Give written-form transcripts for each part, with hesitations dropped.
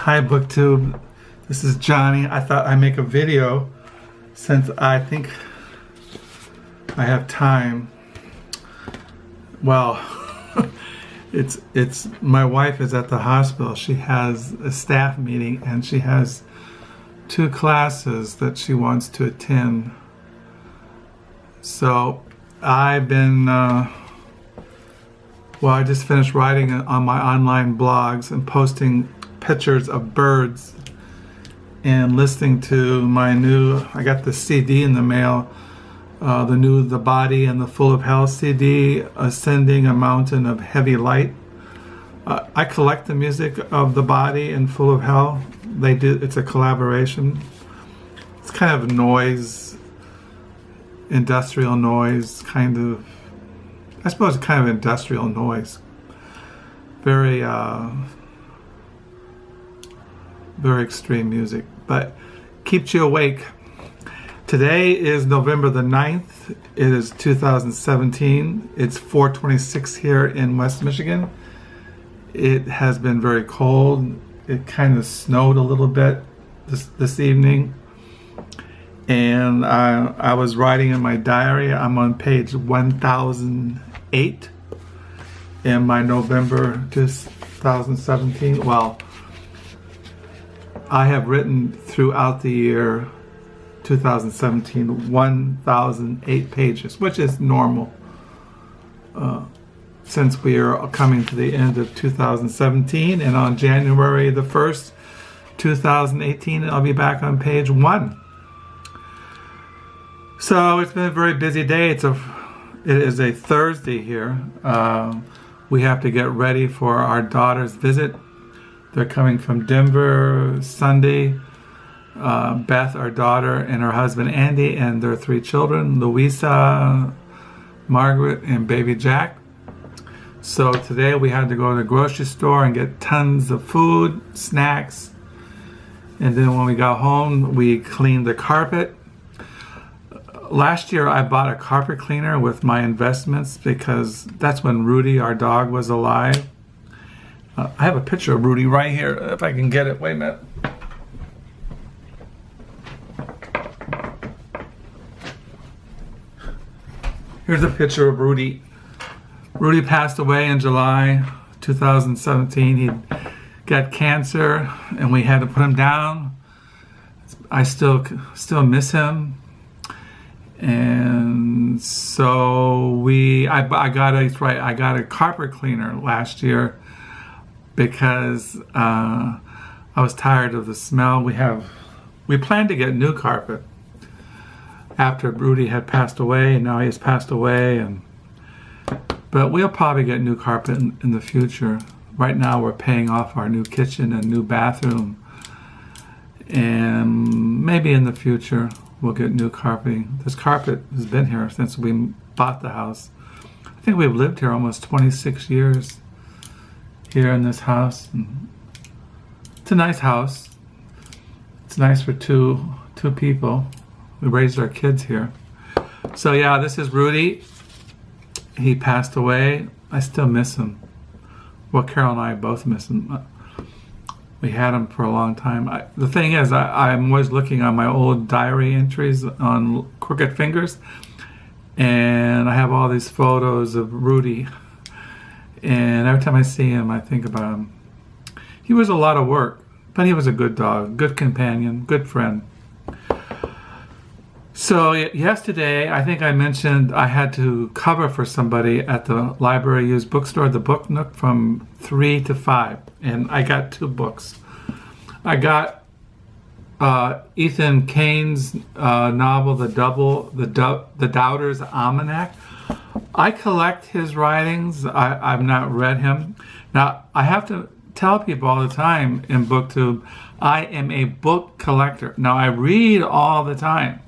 Hi BookTube, this is Johnny. I thought I'd make a video since I think I have time. Well, it's my wife is at the hospital. She has a staff meeting and she has 2 classes that she wants to attend. So I've been I just finished writing on my online blogs and posting pictures of birds and listening to my new, I got the CD in the mail, The Body and the Full of Hell CD, Ascending a Mountain of Heavy Light. I collect the music of The Body and Full of Hell. It's a collaboration. It's kind of noise, industrial noise, kind of, I suppose kind of industrial noise. Very extreme music, but keeps you awake. Today is November the 9th. It is 2017. It's 4:26 here in West Michigan. It has been very cold. It kind of snowed a little bit this evening. And I was writing in my diary. I'm on page 1008 in my November 2017. Well, I have written throughout the year 2017 1008 pages, which is normal since we are coming to the end of 2017, and on January the 1st 2018 I'll be back on page 1. So it's been a very busy day. It is a Thursday here. We have to get ready for our daughter's visit. They're coming from Denver Sunday. Beth, our daughter, and her husband Andy, and their 3 children, Louisa, Margaret, and baby Jack. So today we had to go to the grocery store and get tons of food, snacks. And then when we got home, we cleaned the carpet. Last year I bought a carpet cleaner with my investments because that's when Rudy, our dog, was alive. I have a picture of Rudy right here, if I can get it. Wait a minute. Here's a picture of Rudy. Rudy passed away in July 2017. He got cancer and we had to put him down. I still miss him. And so I got a carpet cleaner last year because I was tired of the smell. We planned to get new carpet after Rudy had passed away, and now he has passed away, but we'll probably get new carpet in the future. Right now we're paying off our new kitchen and new bathroom, and maybe in the future we'll get new carpeting. This carpet has been here since we bought the house. I think we've lived here almost 26 years here in this house. And it's a nice house. It's nice for two people. We raised our kids here. So yeah, this is Rudy. He passed away. I still miss him. Well, Carol and I both miss him. We had him for a long time. The thing is, I'm always looking on my old diary entries on Crooked Fingers, and I have all these photos of Rudy. And every time I see him, I think about him. He was a lot of work, but he was a good dog, good companion, good friend. So yesterday, I think I mentioned I had to cover for somebody at the library used bookstore, the Book Nook, from 3 to 5, and I got 2 books. I got Ethan Kane's novel, The Doubter's Almanac. I collect his writings. I've not read him. Now, I have to tell people all the time in BookTube, I am a book collector. Now, I read all the time,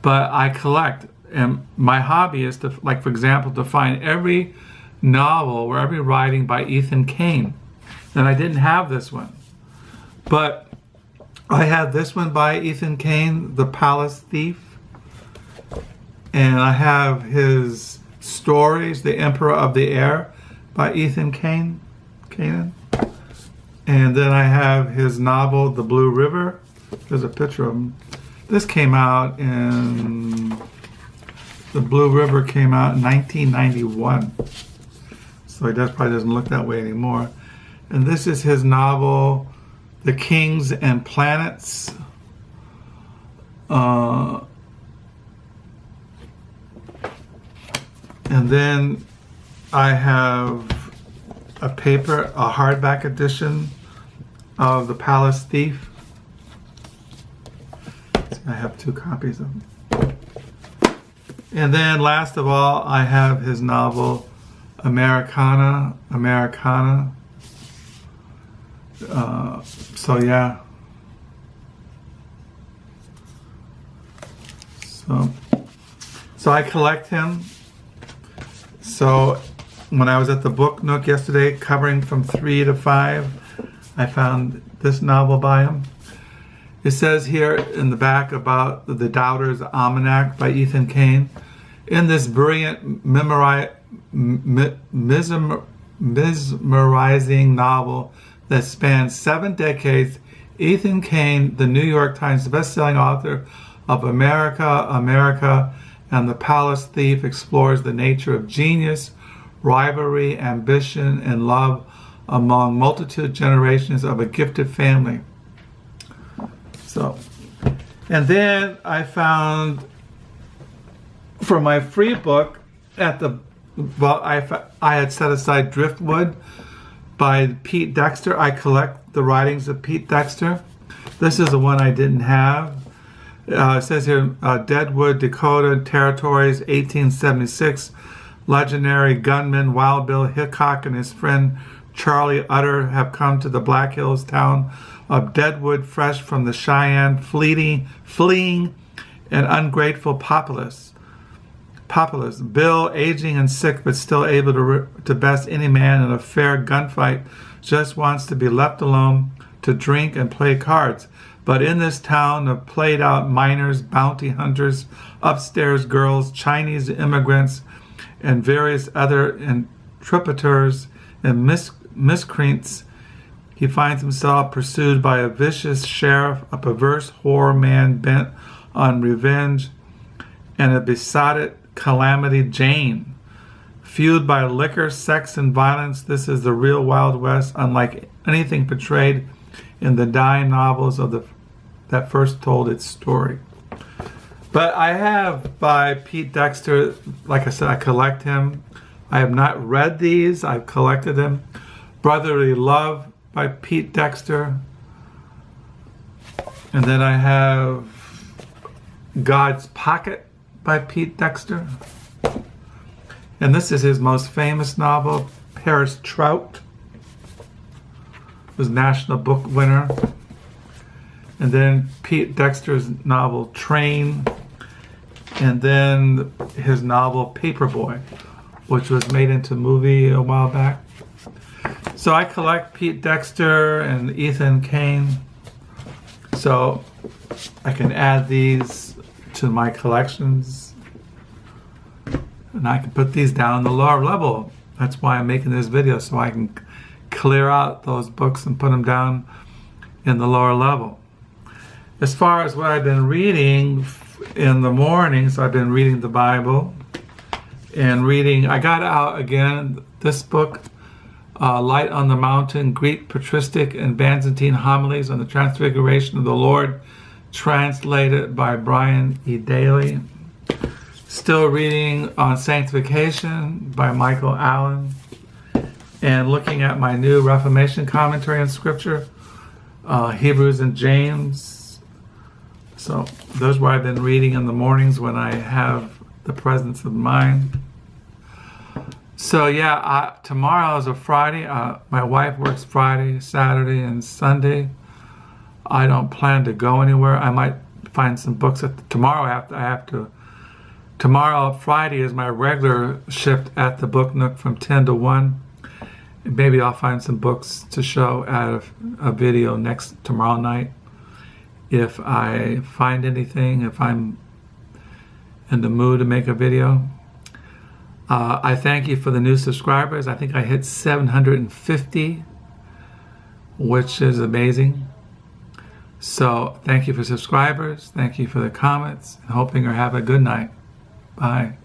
but I collect. And my hobby is to, like, for example, to find every novel or every writing by Ethan Kane. And I didn't have this one. But I had this one by Ethan Kane, The Palace Thief. And I have his stories, The Emperor of the Air by Ethan Canin. And then I have his novel, The Blue River. There's a picture of him. This came out in... The Blue River came out in 1991. So he probably doesn't look that way anymore. And this is his novel, The Kings and Planets. And then I have a hardback edition of The Palace Thief. I have 2 copies of them. And then last of all, I have his novel, Americana. So yeah. So I collect him. So when I was at the Book Nook yesterday, covering from 3 to 5, I found this novel by him. It says here in the back about the Doubter's Almanac by Ethan Cain. In this brilliant, mesmerizing novel that spans 7 decades, Ethan Cain, the New York Times bestselling author of America, and The Palace Thief, explores the nature of genius, rivalry, ambition, and love among multitude generations of a gifted family. So, and then I found for my free book at the, well, I had set aside Driftwood by Pete Dexter. I collect the writings of Pete Dexter. This is the one I didn't have. It says here, Deadwood, Dakota Territories, 1876. Legendary gunman Wild Bill Hickok and his friend Charlie Utter have come to the Black Hills town of Deadwood, fresh from the Cheyenne, fleeing an ungrateful populace. Bill, aging and sick but still able to best any man in a fair gunfight, just wants to be left alone to drink and play cards. But in this town of played-out miners, bounty hunters, upstairs girls, Chinese immigrants, and various other intrepiders and miscreants, he finds himself pursued by a vicious sheriff, a perverse horror man bent on revenge, and a besotted calamity Jane. Fueled by liquor, sex, and violence, this is the real Wild West, unlike anything portrayed in the dime novels that first told its story. But I have by Pete Dexter, like I said, I collect him. I have not read these, I've collected them. Brotherly Love by Pete Dexter. And then I have God's Pocket by Pete Dexter. And this is his most famous novel, Paris Trout. It was National Book winner. And then Pete Dexter's novel, Train. And then his novel, Paperboy, which was made into a movie a while back. So I collect Pete Dexter and Ethan Cain. So I can add these to my collections. And I can put these down the lower level. That's why I'm making this video, so I can clear out those books and put them down in the lower level. As far as what I've been reading in the mornings, I've been reading the Bible and I got out again this book, Light on the Mountain, Greek, Patristic, and Byzantine Homilies on the Transfiguration of the Lord, translated by Brian E. Daley. Still reading on Sanctification by Michael Allen, and looking at my new Reformation commentary on Scripture, Hebrews and James. So those are what I've been reading in the mornings when I have the presence of mind. So yeah, tomorrow is a Friday. My wife works Friday, Saturday, and Sunday. I don't plan to go anywhere. I might find some books tomorrow. Tomorrow, Friday, is my regular shift at the Book Nook from 10 to 1. And maybe I'll find some books to show at a video tomorrow night. If I find anything, if I'm in the mood to make a video. I thank you for the new subscribers. I think I hit 750 which is amazing. So thank you for subscribers. Thank you for the comments. Hoping you have a good night. Bye.